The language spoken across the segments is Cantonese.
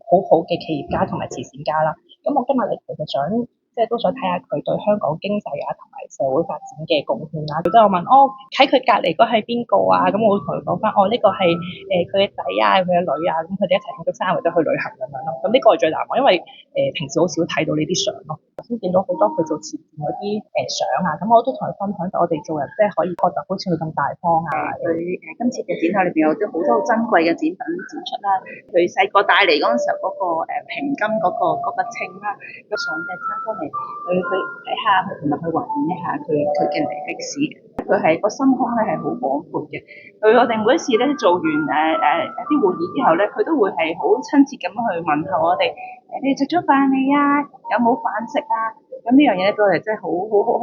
好嘅企業家同埋慈善家啦。咁我今日嚟其實想即係都想睇下佢對香港經濟啊同埋社會發展嘅貢獻啦。佢都有問喺佢隔離嗰係邊個啊？咁我會同佢講翻呢個係佢嘅仔啊，佢嘅女啊，咁佢哋一齊慶祝生日或者去旅行咁樣咯。咁呢個係最難忘，因為平時好少睇到呢啲相咯。頭先見到好多佢做慈善嗰啲相啊，咁我都同佢分享我哋做人即係可以學習好似佢咁大方啊。佢今次嘅展覽裏邊有好多好珍貴嘅展品展出啦。佢細個帶嚟嗰陣時候嗰個平金嗰個稱啦，個相嘅參加嚟去睇下，同埋去懷念一下佢嘅歷史。佢係個心胸咧係好廣闊嘅。我哋每一次咧做完啲會議之後咧，佢都會係好親切咁去問候我哋，你哋食咗飯未啊？有冇飯食啊？咁呢樣嘢咧對我哋真係好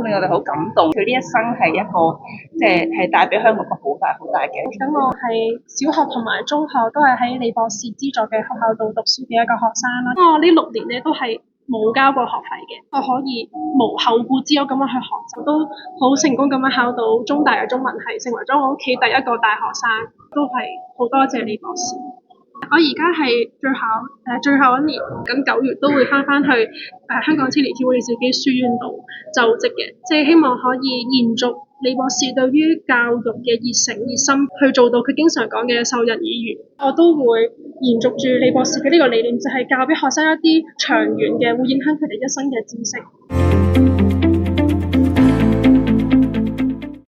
令我哋好感動。佢呢一生係一個即係帶俾香港一個好大嘅。咁我係小學同埋中學都係喺李博士資助嘅學校度讀書嘅一個學生啦。我呢6年咧都係冇交過學費嘅，我可以無後顧之憂咁樣去學習，都好成功咁樣考到中大嘅中文系，成為咗我屋企第一個大學生，都係好多謝李博士。我而家係最後一年，咁9月都會翻去香港青年協會李兆基書院度就職嘅，即係希望可以延續李博士對於教育嘅熱誠熱心，去做到佢經常講嘅授人以漁。我都會延續住李博士嘅呢個理念，就係教俾學生一啲長遠嘅，會影響佢哋一生嘅知識。